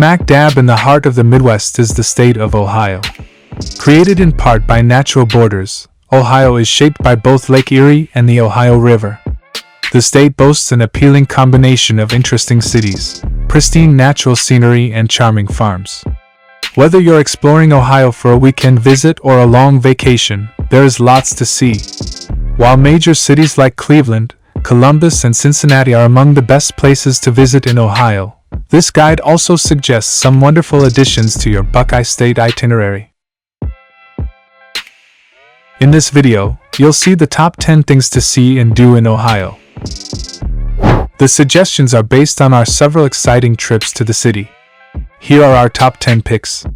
Smack dab in the heart of the Midwest is the state of Ohio. Created in part by natural borders, Ohio is shaped by both Lake Erie and the Ohio River. The state boasts an appealing combination of interesting cities, pristine natural scenery, and charming farms. Whether you're exploring Ohio for a weekend visit or a long vacation, there is lots to see. While major cities like Cleveland, Columbus, and Cincinnati are among the best places to visit in Ohio, this guide also suggests some wonderful additions to your Buckeye State itinerary. In this video, you'll see the top 10 things to see and do in Ohio. The suggestions are based on our several exciting trips to the city. Here are our top 10 picks.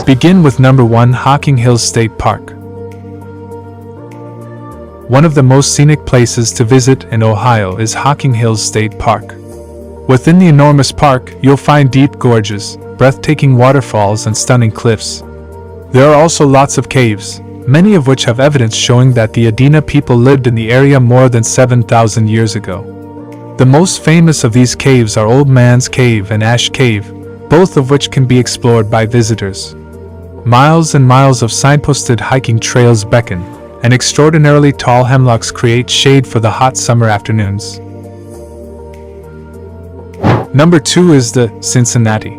Begin with number 1, Hocking Hills State Park. One of the most scenic places to visit in Ohio is Hocking Hills State Park. Within the enormous park, you'll find deep gorges, breathtaking waterfalls, and stunning cliffs. There are also lots of caves, many of which have evidence showing that the Adena people lived in the area more than 7,000 years ago. The most famous of these caves are Old Man's Cave and Ash Cave, both of which can be explored by visitors. Miles and miles of signposted hiking trails beckon, and extraordinarily tall hemlocks create shade for the hot summer afternoons. Number 2 is the Cincinnati.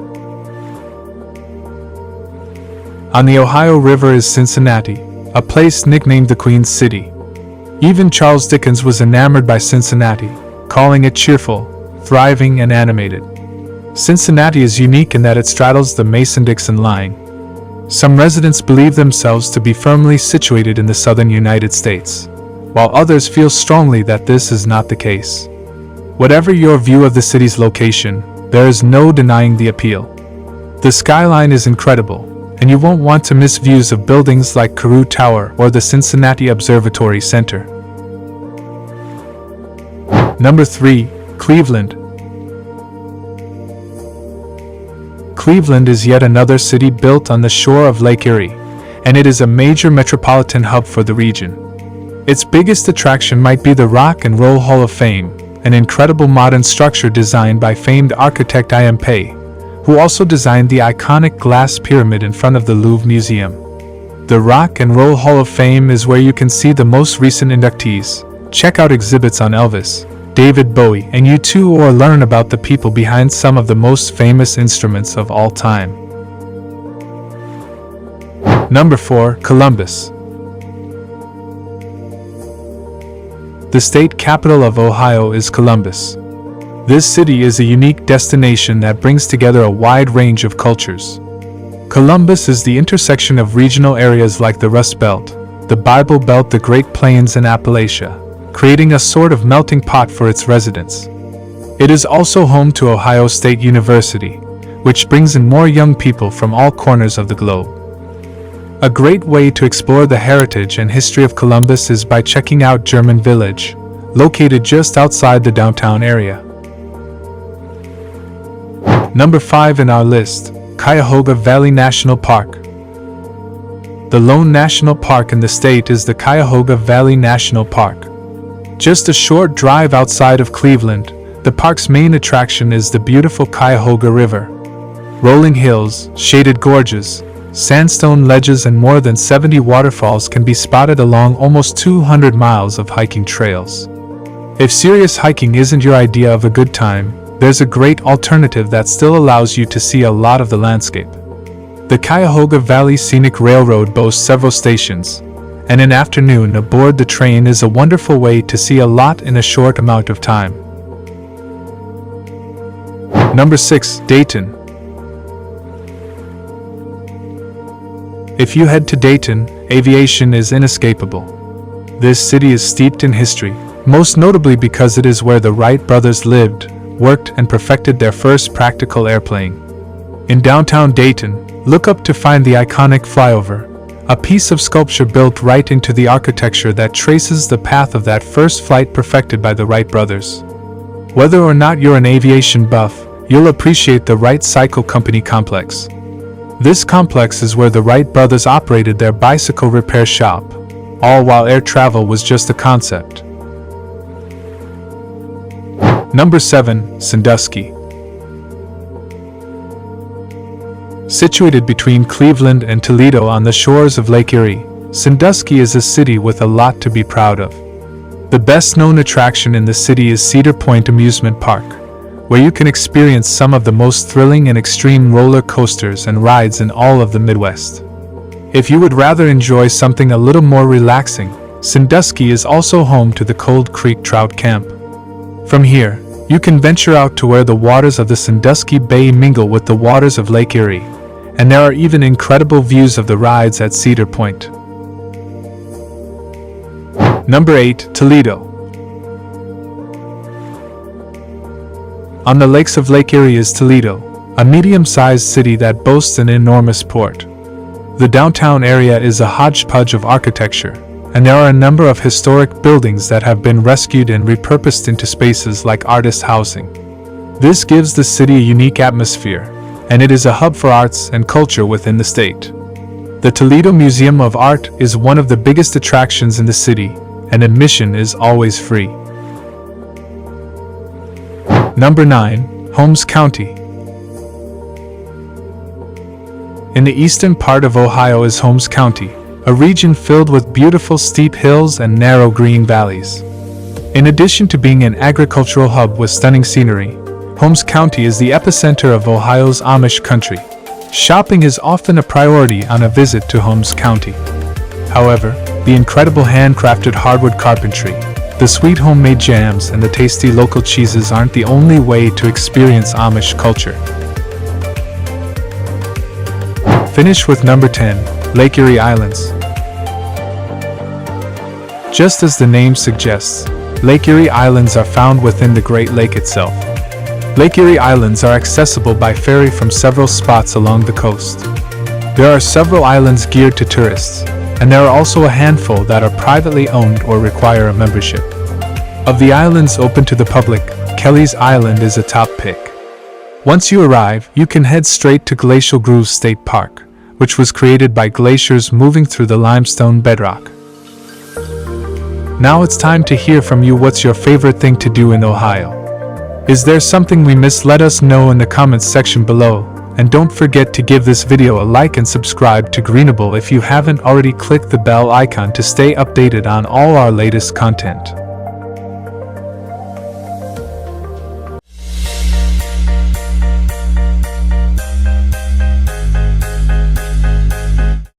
On the Ohio River is Cincinnati, a place nicknamed the Queen's City. Even Charles Dickens was enamored by Cincinnati, calling it cheerful, thriving, and animated. Cincinnati is unique in that it straddles the Mason-Dixon line. Some residents believe themselves to be firmly situated in the southern United States, while others feel strongly that this is not the case. Whatever your view of the city's location, there is no denying the appeal. The skyline is incredible, and you won't want to miss views of buildings like Carew Tower or the Cincinnati Observatory Center. Number 3, Cleveland. Cleveland is yet another city built on the shore of Lake Erie, and it is a major metropolitan hub for the region. Its biggest attraction might be the Rock and Roll Hall of Fame, an incredible modern structure designed by famed architect I.M. Pei, who also designed the iconic glass pyramid in front of the Louvre Museum. The Rock and Roll Hall of Fame is where you can see the most recent inductees, check out exhibits on Elvis, David Bowie, and U2, or learn about the people behind some of the most famous instruments of all time. Number 4, Columbus. The state capital of Ohio is Columbus. This city is a unique destination that brings together a wide range of cultures. Columbus is the intersection of regional areas like the Rust Belt, the Bible Belt, the Great Plains, and Appalachia, creating a sort of melting pot for its residents. It is also home to Ohio State University, which brings in more young people from all corners of the globe. A great way to explore the heritage and history of Columbus is by checking out German Village, located just outside the downtown area. Number 5 in our list, Cuyahoga Valley National Park. The lone national park in the state is the Cuyahoga Valley National Park. Just a short drive outside of Cleveland, the park's main attraction is the beautiful Cuyahoga River. Rolling hills, shaded gorges, sandstone ledges, and more than 70 waterfalls can be spotted along almost 200 miles of hiking trails. If serious hiking isn't your idea of a good time, there's a great alternative that still allows you to see a lot of the landscape. The Cuyahoga Valley Scenic Railroad boasts several stations, and an afternoon aboard the train is a wonderful way to see a lot in a short amount of time. Number 6, Dayton. If you head to Dayton, aviation is inescapable. This city is steeped in history, most notably because it is where the Wright brothers lived, worked, and perfected their first practical airplane. In downtown Dayton, look up to find the iconic flyover, a piece of sculpture built right into the architecture that traces the path of that first flight perfected by the Wright brothers. Whether or not you're an aviation buff, you'll appreciate the Wright Cycle Company complex. This complex is where the Wright brothers operated their bicycle repair shop, all while air travel was just a concept. Number 7, Sandusky. Situated between Cleveland and Toledo on the shores of Lake Erie, Sandusky is a city with a lot to be proud of. The best-known attraction in the city is Cedar Point Amusement Park, where you can experience some of the most thrilling and extreme roller coasters and rides in all of the Midwest. If you would rather enjoy something a little more relaxing, Sandusky is also home to the Cold Creek Trout Camp. From here, you can venture out to where the waters of the Sandusky Bay mingle with the waters of Lake Erie, and there are even incredible views of the rides at Cedar Point. Number 8. Toledo. On the lakes of Lake Erie is Toledo, a medium-sized city that boasts an enormous port. The downtown area is a hodgepodge of architecture, and there are a number of historic buildings that have been rescued and repurposed into spaces like artist housing. This gives the city a unique atmosphere, and it is a hub for arts and culture within the state. The Toledo Museum of Art is one of the biggest attractions in the city, and admission is always free. Number 9. Holmes County. In the eastern part of Ohio is Holmes County, a region filled with beautiful steep hills and narrow green valleys. In addition to being an agricultural hub with stunning scenery, Holmes County is the epicenter of Ohio's Amish Country. Shopping is often a priority on a visit to Holmes County. However, the incredible handcrafted hardwood carpentry, the sweet homemade jams, and the tasty local cheeses aren't the only way to experience Amish culture. Finish with number 10, Lake Erie Islands. Just as the name suggests, Lake Erie Islands are found within the Great Lake itself. Lake Erie Islands are accessible by ferry from several spots along the coast. There are several islands geared to tourists, and there are also a handful that are privately owned or require a membership. Of the islands open to the public, Kelly's Island is a top pick. Once you arrive, you can head straight to Glacial Grove State Park, which was created by glaciers moving through the limestone bedrock. Now it's time to hear from you. What's your favorite thing to do in Ohio? Is there something we missed? Let us know in the comments section below. And don't forget to give this video a like and subscribe to Greenable if you haven't already. Click the bell icon to stay updated on all our latest content.